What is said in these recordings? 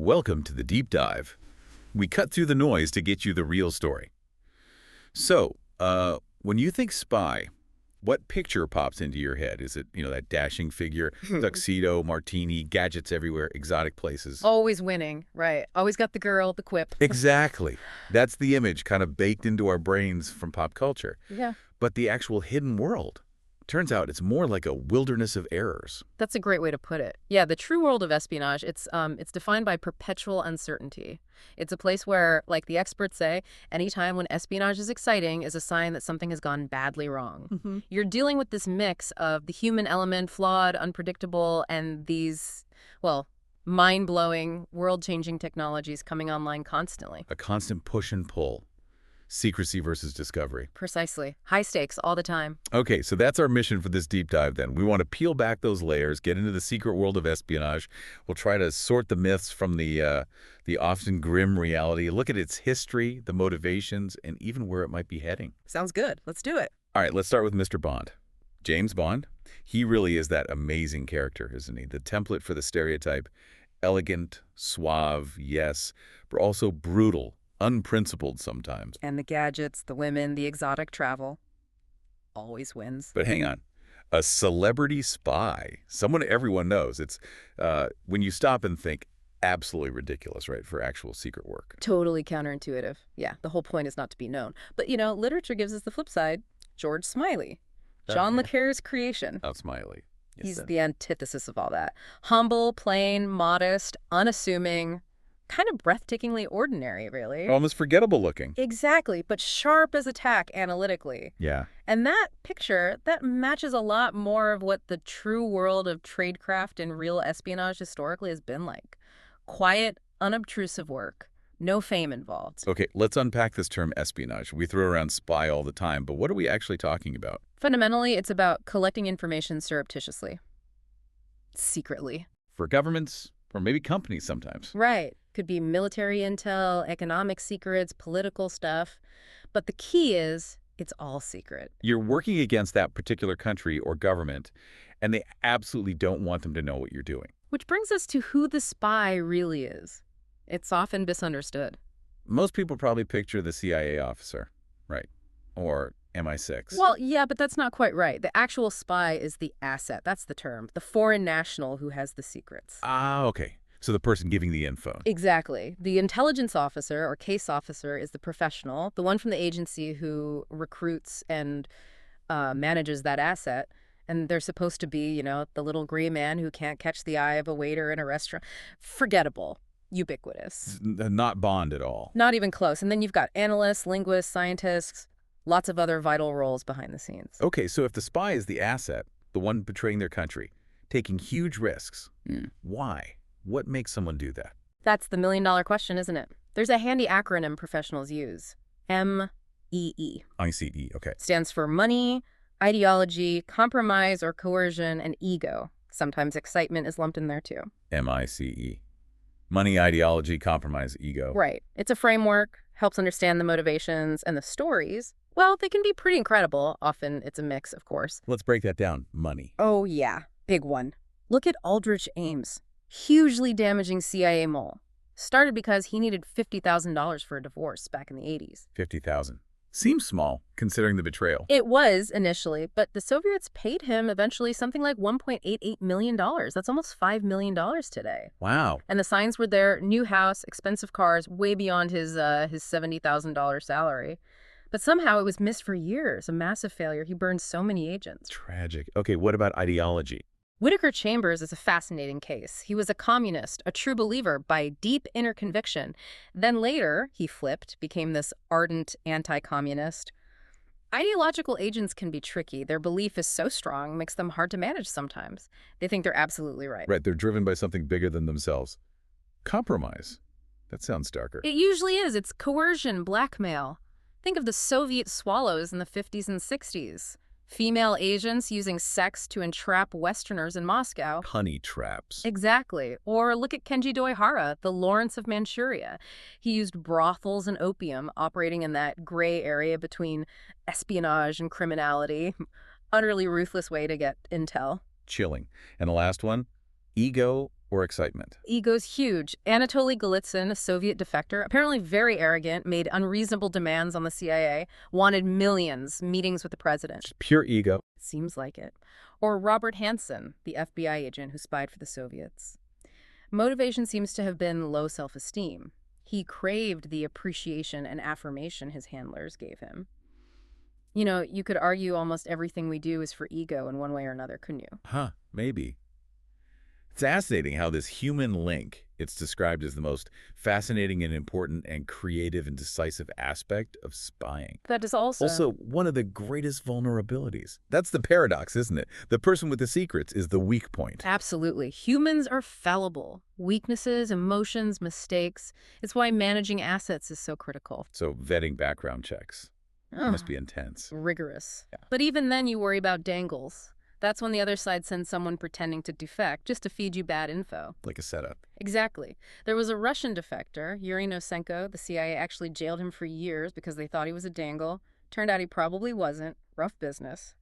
Welcome to the deep dive. We cut through the noise to get you the real story. So, when you think spy, what picture pops into your head? Is it, that dashing figure, tuxedo, martini, gadgets everywhere, exotic places? Always winning, right. Always got the girl, the quip. Exactly. That's the image kind of baked into our brains from pop culture. Yeah. But the actual hidden world, turns out it's more like a wilderness of errors. That's a great way to put it. Yeah, the true world of espionage, it's defined by perpetual uncertainty. It's a place where, like the experts say, any time when espionage is exciting is a sign that something has gone badly wrong. You're dealing with this mix of the human element, flawed, unpredictable, and these, well, mind-blowing, world-changing technologies coming online constantly. A constant push and pull. Secrecy versus discovery. Precisely. High stakes all the time. Okay, so that's our mission for this deep dive then. We want to peel back those layers, get into the secret world of espionage. We'll try to sort the myths from the often grim reality, look at its history, the motivations, and even where it might be heading. Sounds good. Let's do it. All right, let's start with Mr. Bond. James Bond. He really is that amazing character, isn't he? The template for the stereotype. Elegant, suave, yes, but also brutal. Unprincipled sometimes. And the gadgets, the women, the exotic travel. Always wins. But hang on. A celebrity spy. Someone everyone knows. It's when you stop and think, absolutely ridiculous, right, for actual secret work. Totally counterintuitive. Yeah, the whole point is not to be known. But, literature gives us the flip side. George Smiley. John le Carre's creation. Oh, Smiley. Yes, He's the antithesis of all that. Humble, plain, modest, unassuming, kind of breathtakingly ordinary, really. Almost forgettable looking. Exactly, but sharp as a tack analytically. Yeah. And that picture, that matches a lot more of what the true world of tradecraft and real espionage historically has been like. Quiet, unobtrusive work. No fame involved. Okay, let's unpack this term espionage. We throw around spy all the time, but what are we actually talking about? Fundamentally, it's about collecting information surreptitiously. Secretly. For governments, or maybe companies sometimes. Right. Could be military intel, economic secrets, political stuff. But the key is, it's all secret. You're working against that particular country or government, and they absolutely don't want them to know what you're doing. Which brings us to who the spy really is. It's often misunderstood. Most people probably picture the CIA officer, right? Or MI6. Well, yeah, but that's not quite right. The actual spy is the asset. That's the term. The foreign national who has the secrets. Ah, okay. So the person giving the info. Exactly. The intelligence officer or case officer is the professional, the one from the agency who recruits and manages that asset. And they're supposed to be, the little gray man who can't catch the eye of a waiter in a restaurant. Forgettable. Ubiquitous. Not Bond at all. Not even close. And then you've got analysts, linguists, scientists, lots of other vital roles behind the scenes. Okay, so if the spy is the asset, the one betraying their country, taking huge risks, why? What makes someone do that? That's the million-dollar question, isn't it? There's a handy acronym professionals use. M.I.C.E. M.I.C.E., okay. Stands for money, ideology, compromise or coercion, and ego. Sometimes excitement is lumped in there too. M.I.C.E. Money, ideology, compromise, ego. Right. It's a framework, helps understand the motivations, and the stories, well, they can be pretty incredible. Often it's a mix, of course. Let's break that down. Money. Oh, yeah. Big one. Look at Aldrich Ames. Hugely damaging CIA mole. Started because he needed $50,000 for a divorce back in the 80s. $50,000. Seems small, considering the betrayal. It was initially, but the Soviets paid him eventually something like $1.88 million. That's almost $5 million today. Wow. And the signs were there, new house, expensive cars, way beyond his $70,000 salary. But somehow it was missed for years, a massive failure. He burned so many agents. Tragic. Okay, what about ideology? Whittaker Chambers is a fascinating case. He was a communist, a true believer by deep inner conviction. Then later, he flipped, became this ardent anti-communist. Ideological agents can be tricky. Their belief is so strong, makes them hard to manage sometimes. They think they're absolutely right. Right, they're driven by something bigger than themselves. Compromise. That sounds darker. It usually is. It's coercion, blackmail. Think of the Soviet swallows in the 50s and 60s. Female agents using sex to entrap Westerners in Moscow. Honey traps. Exactly. Or look at Kenji Doihara, the Lawrence of Manchuria. He used brothels and opium, operating in that gray area between espionage and criminality. Utterly ruthless way to get intel. Chilling. And the last one, ego or excitement? Ego's huge. Anatoly Golitsyn, a Soviet defector, apparently very arrogant, made unreasonable demands on the CIA, wanted millions, meetings with the president. Just pure ego. Seems like it. Or Robert Hansen, the FBI agent who spied for the Soviets. Motivation seems to have been low self-esteem. He craved the appreciation and affirmation his handlers gave him. You know, you could argue almost everything we do is for ego in one way or another, couldn't you? Huh, maybe. It's fascinating how this human link, it's described as the most fascinating and important and creative and decisive aspect of spying. That is also one of the greatest vulnerabilities. That's the paradox, isn't it? The person with the secrets is the weak point. Absolutely. Humans are fallible. Weaknesses, emotions, mistakes. It's why managing assets is so critical. So vetting background checks must be intense. Rigorous. Yeah. But even then you worry about dangles. That's when the other side sends someone pretending to defect just to feed you bad info. Like a setup. Exactly. There was a Russian defector, Yuri Nosenko. The CIA actually jailed him for years because they thought he was a dangle. Turned out he probably wasn't. Rough business.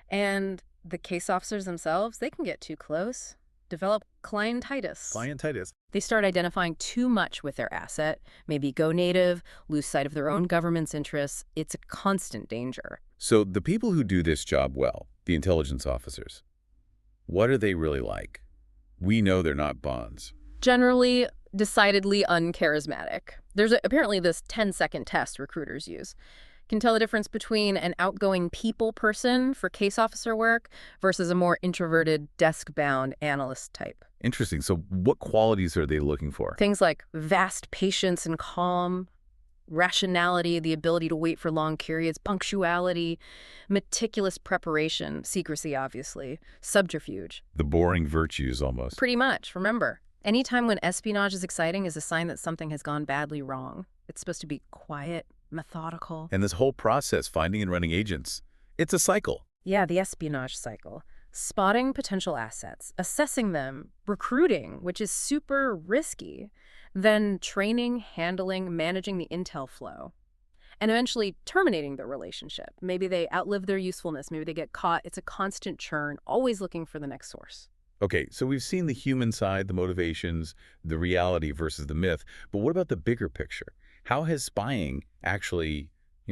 And the case officers themselves, they can get too close. Develop clientitis. Clientitis. They start identifying too much with their asset, maybe go native, lose sight of their own government's interests. It's a constant danger. So the people who do this job well, the intelligence officers, what are they really like? We know they're not Bonds. Generally, decidedly uncharismatic. There's apparently this 10-second test recruiters use. Can tell the difference between an outgoing people person for case officer work versus a more introverted, desk-bound analyst type. Interesting. So what qualities are they looking for? Things like vast patience and calm, rationality, the ability to wait for long periods, punctuality, meticulous preparation, secrecy, obviously, subterfuge. The boring virtues, almost. Pretty much. Remember, any time when espionage is exciting is a sign that something has gone badly wrong. It's supposed to be quiet, methodical. And this whole process, finding and running agents, it's a cycle. Yeah, the espionage cycle. Spotting potential assets, assessing them, recruiting, which is super risky, then training, handling, managing the intel flow, and eventually terminating the relationship. Maybe they outlive their usefulness. Maybe they get caught. It's a constant churn, always looking for the next source. Okay, so we've seen the human side, the motivations, the reality versus the myth, but what about the bigger picture? How has spying actually,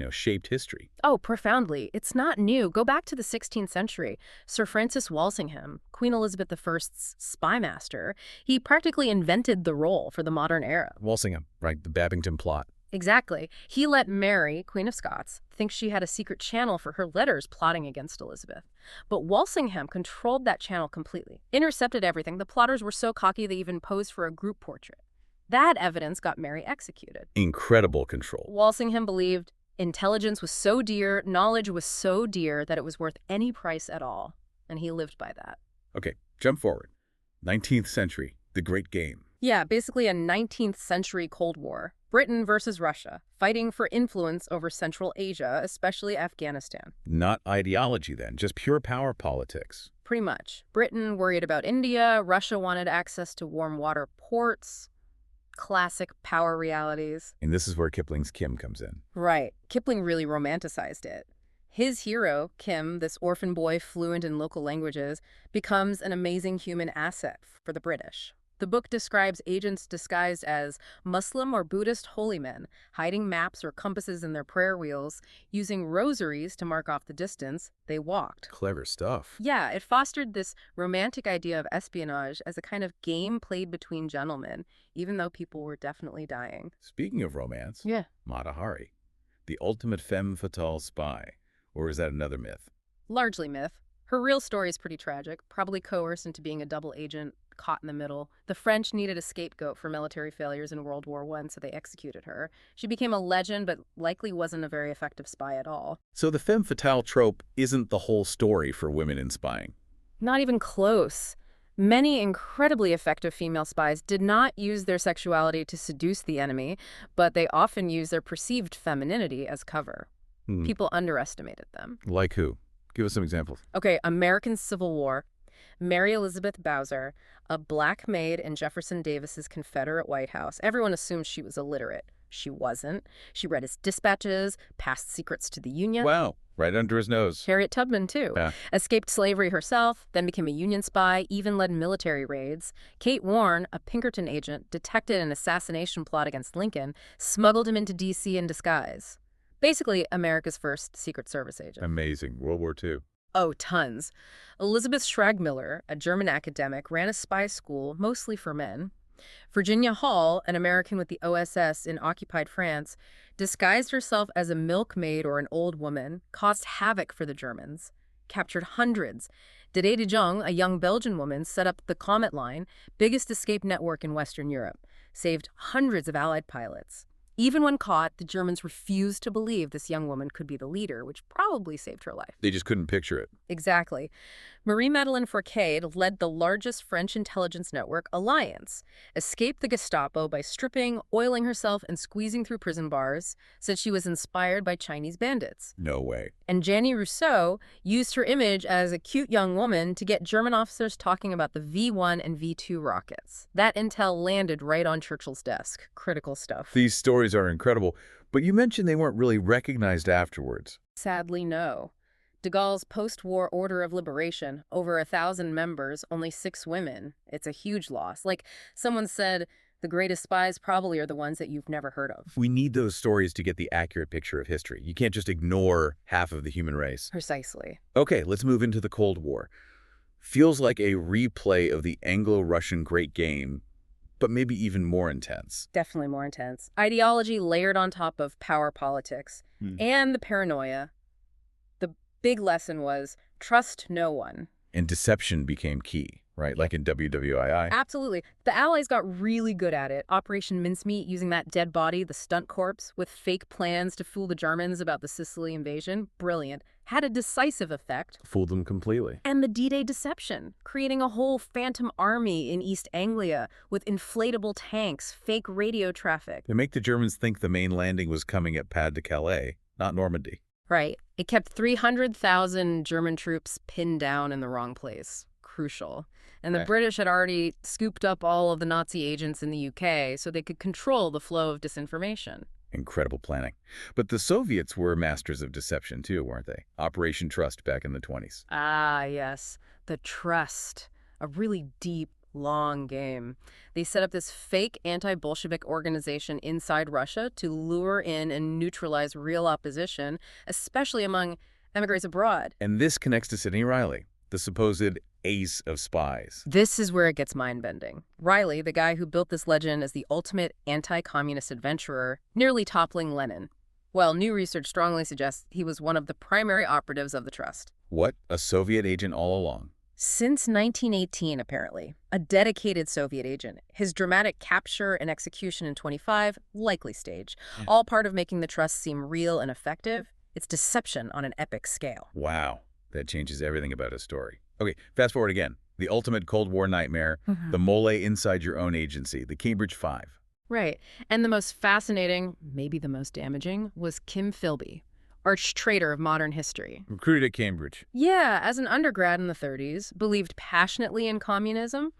shaped history? Oh, profoundly. It's not new. Go back to the 16th century. Sir Francis Walsingham, Queen Elizabeth I's spy master, he practically invented the role for the modern era. Walsingham, right, the Babington plot. Exactly. He let Mary, Queen of Scots, think she had a secret channel for her letters plotting against Elizabeth. But Walsingham controlled that channel completely, intercepted everything. The plotters were so cocky they even posed for a group portrait. That evidence got Mary executed. Incredible control. Walsingham believed intelligence was so dear, knowledge was so dear that it was worth any price at all. And he lived by that. Okay, jump forward. 19th century, the Great Game. Yeah, basically a 19th century Cold War. Britain versus Russia, fighting for influence over Central Asia, especially Afghanistan. Not ideology then, just pure power politics. Pretty much. Britain worried about India, Russia wanted access to warm water ports. Classic power realities. And this is where Kipling's Kim comes in. Right. Kipling really romanticized it. His hero, Kim, this orphan boy fluent in local languages, becomes an amazing human asset for the British. The book describes agents disguised as Muslim or Buddhist holy men, hiding maps or compasses in their prayer wheels, using rosaries to mark off the distance they walked. Clever stuff. Yeah, it fostered this romantic idea of espionage as a kind of game played between gentlemen, even though people were definitely dying. Speaking of romance, Yeah. Mata Hari, the ultimate femme fatale spy. Or is that another myth? Largely myth. Her real story is pretty tragic, probably coerced into being a double agent, caught in the middle. The French needed a scapegoat for military failures in World War I, so they executed her. She became a legend, but likely wasn't a very effective spy at all. So the femme fatale trope isn't the whole story for women in spying. Not even close. Many incredibly effective female spies did not use their sexuality to seduce the enemy, but they often used their perceived femininity as cover. People underestimated them. Like who? Give us some examples. Okay, American Civil War. Mary Elizabeth Bowser, a black maid in Jefferson Davis's Confederate White House. Everyone assumed she was illiterate. She wasn't. She read his dispatches, passed secrets to the Union. Wow, right under his nose. Harriet Tubman, too. Yeah. Escaped slavery herself, then became a Union spy, even led military raids. Kate Warren, a Pinkerton agent, detected an assassination plot against Lincoln, smuggled him into D.C. in disguise. Basically, America's first Secret Service agent. Amazing. World War II. Oh, tons. Elizabeth Schragmiller, a German academic, ran a spy school, mostly for men. Virginia Hall, an American with the OSS in occupied France, disguised herself as a milkmaid or an old woman, caused havoc for the Germans, captured hundreds. Dede de Jong, a young Belgian woman, set up the Comet Line, biggest escape network in Western Europe, saved hundreds of Allied pilots. Even when caught, the Germans refused to believe this young woman could be the leader, which probably saved her life. They just couldn't picture it. Exactly. Marie-Madeleine Fourcade led the largest French intelligence network, Alliance, escaped the Gestapo by stripping, oiling herself, and squeezing through prison bars, said she was inspired by Chinese bandits. No way. And Janine Rousseau used her image as a cute young woman to get German officers talking about the V-1 and V-2 rockets. That intel landed right on Churchill's desk. Critical stuff. These stories are incredible, but you mentioned they weren't really recognized afterwards. Sadly, no. De Gaulle's post-war Order of Liberation, over 1,000 members, only 6 women. It's a huge loss. Like someone said, the greatest spies probably are the ones that you've never heard of. We need those stories to get the accurate picture of history. You can't just ignore half of the human race. Precisely. Okay, let's move into the Cold War. Feels like a replay of the Anglo-Russian Great Game, but maybe even more intense. Definitely more intense. Ideology layered on top of power politics and the paranoia. The big lesson was trust no one. And deception became key, right? Like in WWII. Absolutely. The Allies got really good at it. Operation Mincemeat, using that dead body, the stunt corpse, with fake plans to fool the Germans about the Sicily invasion. Brilliant. Had a decisive effect. Fooled them completely. And the D-Day deception, creating a whole phantom army in East Anglia with inflatable tanks, fake radio traffic. They make the Germans think the main landing was coming at Pas de Calais, not Normandy. Right. It kept 300,000 German troops pinned down in the wrong place. Crucial. And the British had already scooped up all of the Nazi agents in the UK so they could control the flow of disinformation. Incredible planning. But the Soviets were masters of deception too, weren't they? Operation Trust back in the 20s. Ah, yes. The Trust. A really deep, long game. They set up this fake anti-Bolshevik organization inside Russia to lure in and neutralize real opposition, especially among emigres abroad. And this connects to Sidney Riley, the supposed ace of spies. This is where it gets mind-bending. Riley, the guy who built this legend as the ultimate anti-communist adventurer, nearly toppling Lenin. Well, new research strongly suggests he was one of the primary operatives of the Trust. What? A Soviet agent all along? Since 1918, apparently. A dedicated Soviet agent. His dramatic capture and execution in 25, likely staged. All part of making the Trust seem real and effective. It's deception on an epic scale. Wow. That changes everything about his story. Okay, fast forward again. The ultimate Cold War nightmare, the mole inside your own agency, the Cambridge Five. Right. And the most fascinating, maybe the most damaging, was Kim Philby, arch traitor of modern history. Recruited at Cambridge. Yeah, as an undergrad in the 30s, believed passionately in communism,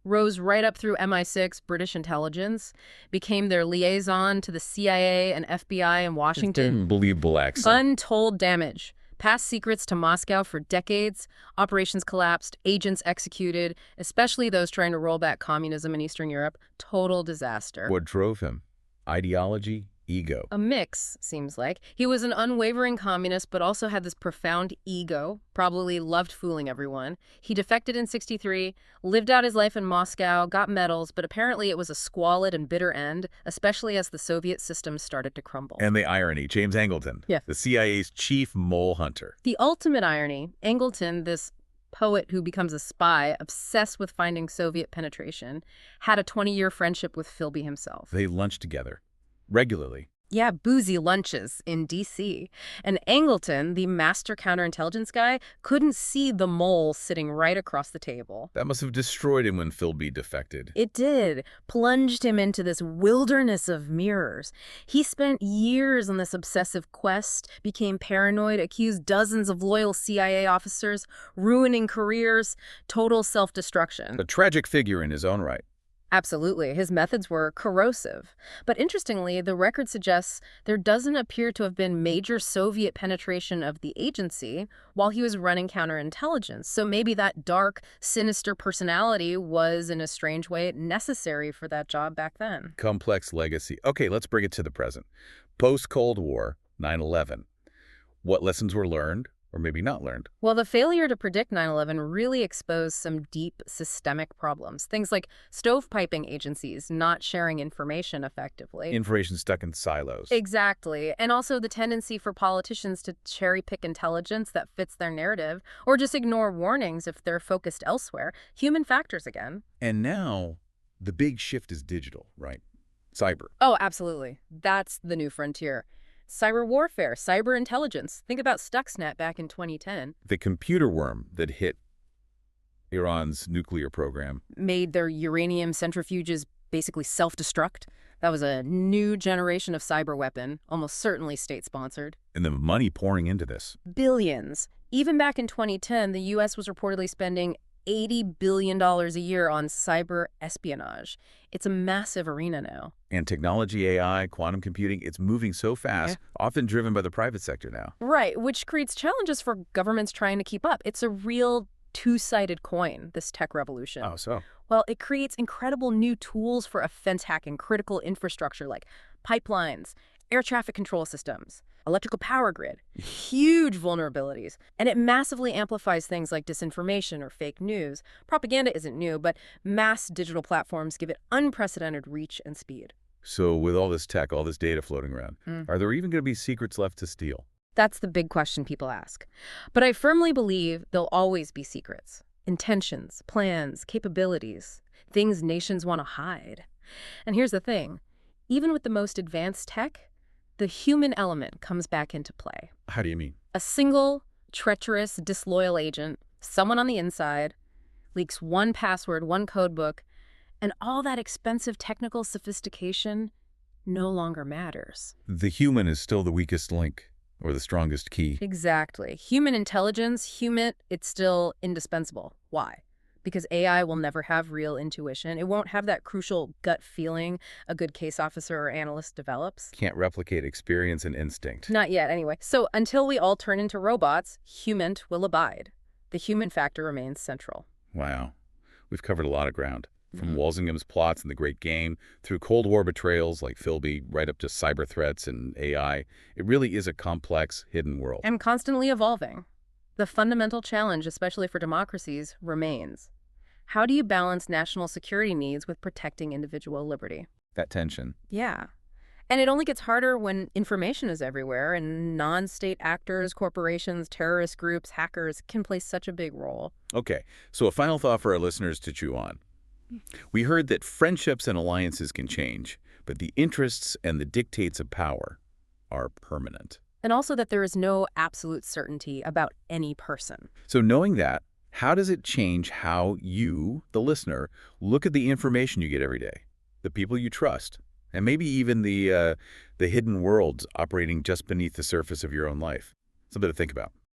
rose right up through MI6, British intelligence, became their liaison to the CIA and FBI in Washington. Unbelievable accent. Untold damage. Passed secrets to Moscow for decades, operations collapsed, agents executed, especially those trying to roll back communism in Eastern Europe. Total disaster. What drove him? Ideology? Ego? A mix, seems like. He was an unwavering communist, but also had this profound ego, probably loved fooling everyone. He defected in '63, lived out his life in Moscow, got medals, but apparently it was a squalid and bitter end, especially as the Soviet system started to crumble. And the irony, James Angleton, the CIA's chief mole hunter. The ultimate irony, Angleton, this poet who becomes a spy, obsessed with finding Soviet penetration, had a 20-year friendship with Philby himself. They lunched together. Regularly. Yeah, boozy lunches in D.C. And Angleton, the master counterintelligence guy, couldn't see the mole sitting right across the table. That must have destroyed him when Philby defected. It did. Plunged him into this wilderness of mirrors. He spent years on this obsessive quest, became paranoid, accused dozens of loyal CIA officers, ruining careers, total self-destruction. A tragic figure in his own right. Absolutely. His methods were corrosive. But interestingly, the record suggests there doesn't appear to have been major Soviet penetration of the agency while he was running counterintelligence. So maybe that dark, sinister personality was, in a strange way, necessary for that job back then. Complex legacy. Okay, let's bring it to the present. Post-Cold War, 9/11. What lessons were learned, or maybe not learned? Well, the failure to predict 9/11 really exposed some deep systemic problems. Things like stovepiping agencies not sharing information effectively. Information stuck in silos. Exactly. And also the tendency for politicians to cherry-pick intelligence that fits their narrative, or just ignore warnings if they're focused elsewhere. Human factors again. And now, the big shift is digital, right? Cyber. Oh, absolutely. That's the new frontier. Cyber warfare, cyber intelligence. Think about Stuxnet back in 2010. The computer worm that hit Iran's nuclear program. Made their uranium centrifuges basically self-destruct. That was a new generation of cyber weapon, almost certainly state-sponsored. And the money pouring into this. Billions. Even back in 2010, the U.S. was reportedly spending $80 billion a year on cyber espionage. It's a massive arena now. And technology, AI, quantum computing, it's moving so fast, often driven by the private sector now. Right, which creates challenges for governments trying to keep up. It's a real two-sided coin, this tech revolution. Oh, so? Well, it creates incredible new tools for offense hacking critical infrastructure like pipelines, air traffic control systems, electrical power grid, huge vulnerabilities. And it massively amplifies things like disinformation or fake news. Propaganda isn't new, but mass digital platforms give it unprecedented reach and speed. So with all this tech, all this data floating around, are there even going to be secrets left to steal? That's the big question people ask. But I firmly believe there'll always be secrets. Intentions, plans, capabilities, things nations want to hide. And here's the thing. Even with the most advanced tech, the human element comes back into play. How do you mean? A single, treacherous, disloyal agent, someone on the inside, leaks one password, one codebook, and all that expensive technical sophistication no longer matters. The human is still the weakest link, or the strongest key. Exactly. Human intelligence, it's still indispensable. Why? Because AI will never have real intuition. It won't have that crucial gut feeling a good case officer or analyst develops. Can't replicate experience and instinct. Not yet, anyway. So until we all turn into robots, human will abide. The human factor remains central. Wow. We've covered a lot of ground. From Walsingham's plots in The Great Game, through Cold War betrayals like Philby, right up to cyber threats and AI. It really is a complex, hidden world. And constantly evolving. The fundamental challenge, especially for democracies, remains. How do you balance national security needs with protecting individual liberty? That tension. Yeah. And it only gets harder when information is everywhere and non-state actors, corporations, terrorist groups, hackers can play such a big role. Okay, so a final thought for our listeners to chew on. We heard that friendships and alliances can change, but the interests and the dictates of power are permanent. And also that there is no absolute certainty about any person. So knowing that, how does it change how you, the listener, look at the information you get every day, the people you trust, and maybe even the hidden worlds operating just beneath the surface of your own life? Something to think about.